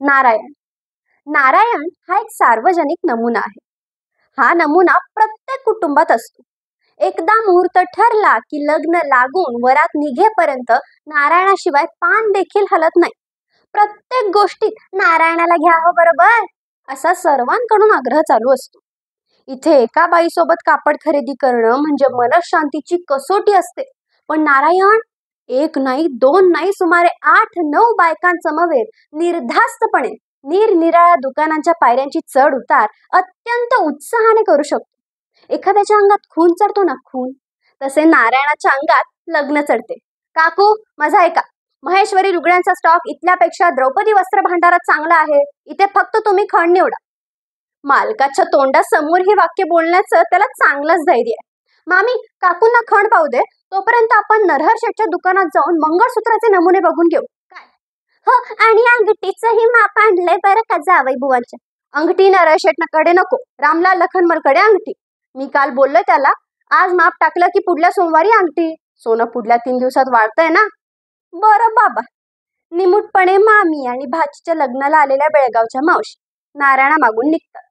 नारायण. नारायण हा एक सार्वजनिक नमुना आहे. हा नमुना प्रत्येक कुटुंबात असतो. एकदा मुहूर्त ठरला की लग्न लागून वरात निघेपर्यंत नारायणाशिवाय पान देखील हलत नाही. प्रत्येक गोष्टीत नारायणाला घ्यावं बरोबर असा सर्वांकडून आग्रह चालू असतो. इथे एका बाईसोबत कापड खरेदी करणं म्हणजे मनशांतीची कसोटी असते. पण नारायण एक नाही दोन नाही सुमारे 8-9 बायकांसमवेत निर्धास्तपणे निरनिराळ्या दुकानांच्या पायऱ्यांची चढ उतार अत्यंत उत्साहाने करू शकतो. एखाद्याच्या अंगात खून चढतो ना खून, तसे नारायणाच्या अंगात लग्न चढते. काकू माझा ऐका, महेश्वरी लुगड्यांचा स्टॉक इथल्यापेक्षा द्रौपदी वस्त्र भांडारात चांगला आहे. इथे फक्त तुम्ही खण निवडा. मालकाच्या तोंडासमोर ही वाक्य बोलण्याचं त्याला चांगलंच धैर्य आहे. मामी काकूंना खण पाहू दे, तोपर्यंत आपण नरहर शेठच्या दुकानात जाऊन मंगळसूत्राचे नमुने बघून घेऊ. काय हो, आणि अंगठीचंही माप आणलंय बरं का जावई बुवांच्या. अंगठी नरहर शेठकडे नको, रामलाल लखनमलकडे अंगठी. मी काल बोललोय त्याला, आज माप टाकलं की पुढल्या सोमवारी अंगठी. सोनं पुढल्या 3 दिवसात वाढतंय ना. बरं बाबा. निमूटपणे मामी आणि भाचीच्या लग्नाला आलेल्या बेळगावच्या मावशी नारायणा मागून निघतात.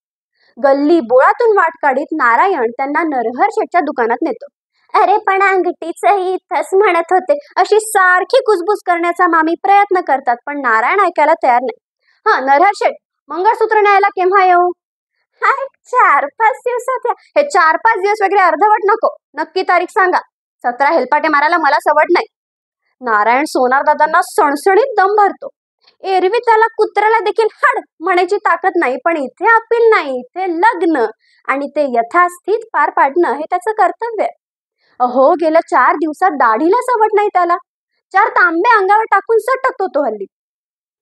गल्ली बोळातून वाट काढीत नारायण त्यांना नरहर शेठच्या दुकानात नेतो. अरे पण अंगठीचंही इथंच म्हणत होते अशी सारखी कुजबूज करण्याचा मामी प्रयत्न करतात, पण नारायण ऐकायला तयार नाही. हा नरहर शेठ, मंगळसूत्र न्यायला केव्हा येऊ? हा 4-5 दिवसात या. हे 4-5 दिवस वगैरे अर्धवट नको, नक्की तारीख सांगा. 17 हेलपाटे मारायला मला सवड नाही. नारायण सोनार दादांना सणसणीत दम भरतो. एरवी त्याला कुत्र्याला देखील हाड म्हणायची ताकद नाही, पण इथे अपील नाही, इथे लग्न आणि ते यथास्थित पार पाडणं हे त्याचं कर्तव्य आहे. अहो गेल्या 4 दिवसात दाढीला सवड नाही त्याला. 4 तांबे अंगावर टाकून सटकतो तो हल्ली.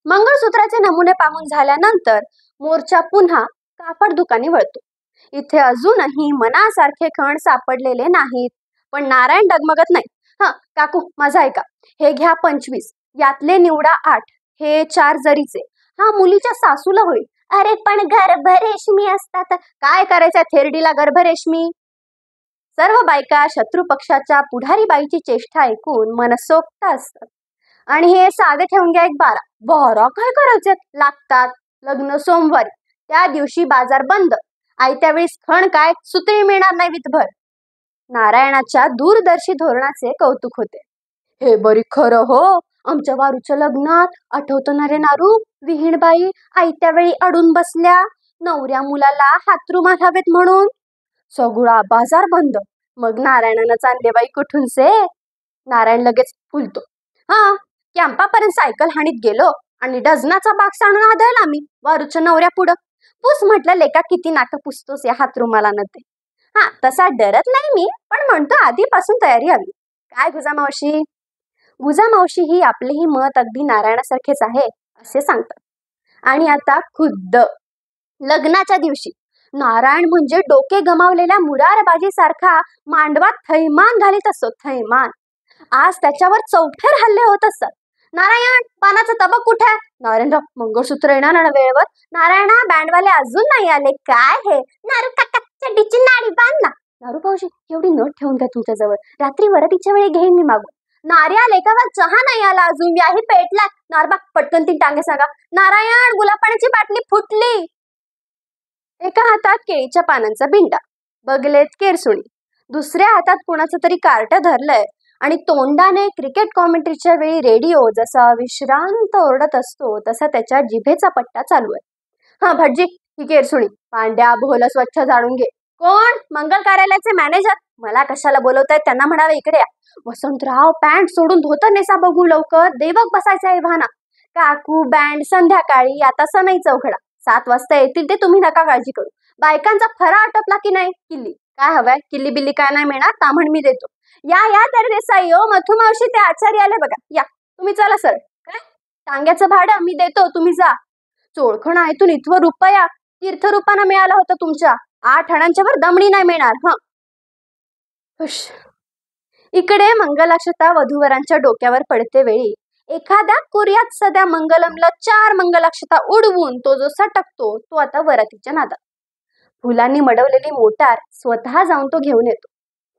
मंगळसूत्राचे नमुने पाहून झाल्यानंतर मोर्चा पुन्हा कापड दुकानी वळतो. इथे अजूनही मनासारखे खण सापडलेले नाहीत, पण नारायण डगमगत नाही. हा काकू माझा ऐका, हे घ्या 25, यातले निवडा 8, हे 4 जरीचे. हा मुलीच्या सासूला होईल. अरे पण गर्भ रेशमी असतात. काय करायचं थेरडीला गर्भ रेशमी? सर्व बायका शत्रू पक्षाच्या पुढारी बाईची चेष्टा ऐकून मनसोक्त असतात. आणि हे साधे ठेवून घ्या एक 12 काय करायचे लागतात. लग्न सोमवारी, त्या दिवशी बाजार बंद. आयत्या वेळेस खण काय सुतळी मिळणार नाही वितभर. नारायणाच्या दूरदर्शी धोरणाचे कौतुक होते. हे बरी खरं हो, आमच्या वारूच्या लग्नात आठवतं ना रे नारू, विहीणबाई आयत्या वेळी अडून बसल्या, नवऱ्या मुलाला हातरुमाल हवेत म्हणून. सगळा बाजार बंद. मग नारायणानं चांदले बाई कुठूनचे? नारायण लगेच फुलतो. हा कॅम्पापर्यंत सायकल हाणीत गेलो आणि डझनाचा बाक्स आणून आदळला मी वारूच्या नवऱ्या पुढं. पुस म्हटलं लेका किती नाटक पुसतोस या हातरुमालानं ते. हा तसा डरत नाही मी, पण म्हणतो आधीपासून तयारी हवी. काय गुजा मावशी? गुजा मावशी ही आपलेही मत अगदी नारायणासारखेच आहे असे सांगतात. आणि आता खुद्द लग्नाच्या दिवशी नारायण म्हणजे डोके गमावलेल्या मुरारबाजी सारखा मांडवात थैमान घालीत असतो. थैमान. आज त्याच्यावर चौफेर हल्ले होत असतात. नारायण पानाचा तबक कुठे? नारायणराव मंगळसूत्र येणार ना वेळेवर. नारायणा बँडवाले अजून नाही आले. काय हे नारू काका चड्डीची नाडी बांध ना. नारू भाऊजी एवढी नोट ठेवून घ्या तुमच्याजवळ, रात्री वरातीच्या वेळी घेईन मी मागून. नार्या लेखावर चहा नाही आला अजून, याही पेटला. नारबा पटकन 3 टांगे सांगा. नारायण गुलाबपाण्याची बाटली फुटली. एका हातात केळीच्या पानांचा बिंडा, बगलेत केरसुणी, दुसऱ्या हातात कुणाचं तरी कार्ट धरलंय आणि तोंडाने क्रिकेट कॉमेंट्रीच्या वेळी रेडिओ जसा विश्रांत ओरडत असतो तसा त्याच्या जिभेचा पट्टा चालू आहे. हा भटजी ही केरसुणी पांड्या भोल स्वच्छ जाणून घे. कोण? मंगल कार्यालयाचे मॅनेजर. मला कशाला बोलवताय त्यांना म्हणावे इकडे या. वसंतराव पॅन्ट सोडून धोतर नेसा बघू लवकर, देवक बसायचा आहे भाना. काकू बँड संध्याकाळी, आता सनई चौघडा 7 वाजता येतील ते, तुम्ही नका काळजी करू. बायकांचा फरा आटपला की नाही? किल्ली काय हवंय? किल्ली बिल्ली काय नाही मिळणार, तामण मी देतो. या तर देसाई हो, मथू मावशी ते आचार्य आले बघा. या तुम्ही चला सर. काय टांग्याचं भाडं मी देतो, तुम्ही जा. चोळखण आयतून इथवर रुपया तीर्थरूपानं मिळाला होता तुमच्या. 8 आण्यांच्या वर दमडी नाही मिळणार. हुश. इकडे मंगलाक्षता वधूवरांच्या डोक्यावर पडते वेळी एखाद्या कुर्यात सध्या मंगलमला 4 मंगलाक्षता उडवून तो जो सटकतो तो आता वरातीच्या नादात. फुलांनी मडवलेली मोटार स्वतः जाऊन तो घेऊन येतो.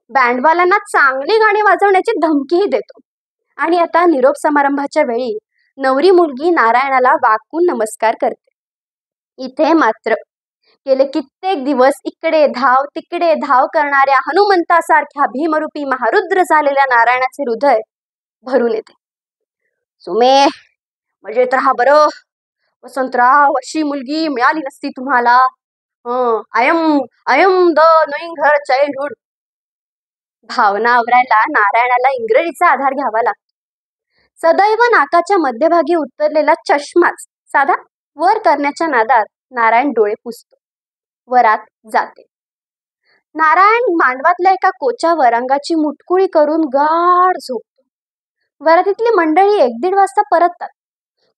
बँडवाल्यांना चांगली गाणी वाजवण्याची धमकीही देतो. आणि आता निरोप समारंभाच्या वेळी नवरी मुलगी नारायणाला वाकून नमस्कार करते. इथे मात्र गेले कित्येक दिवस इकडे धाव तिकडे धाव करणाऱ्या हनुमंतासारख्या भीमरूपी महारुद्र झालेल्या नारायणाचे हृदय भरून येते. सुमे, मजेत राहा बरं. वसंतराव, अशी मुलगी मिळाली नसती तुम्हाला. I am the knowing her childhood. भावना आवरायला नारायणाला इंग्रजीचा आधार घ्यावा लागतो. सदैव नाकाच्या मध्यभागी उतरलेला चष्माच साधा वर करण्याच्या नादात नारायण डोळे पुसतो. वरात जाते. नारायण मांडवातल्या एका कोच्यावर अंगाची मुटकुळी करून गाढ झोपतो. वरातीतली मंडळी 1-1:30 वाजता परततात.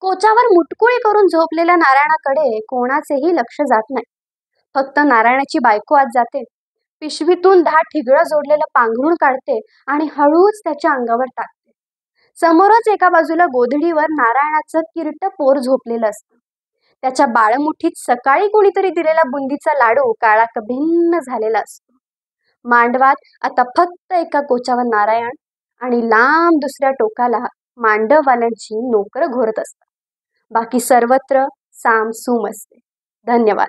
कोच्यावर मुटकुळी करून झोपलेल्या नारायणाकडे कोणाचेही लक्ष जात नाही. फक्त नारायणाची बायको आत जाते. पिशवीतून 10 ठिगळं जोडलेलं पांघरूण काढते आणि हळूच त्याच्या अंगावर टाकते. समोरच एका बाजूला गोधडीवर नारायणाचं किरट पोर झोपलेलं असतं. त्याच्या बाळमुठीत सकाळी कोणीतरी दिलेला बुंदीचा लाडू काळा कभिन्न झालेला असतो. मांडवात आता फक्त एका कोच्यावर नारायण आणि लांब दुसऱ्या टोकाला मांडववाल्यांची नोकरं घोरत असतात. बाकी सर्वत्र सामसूम असते. धन्यवाद.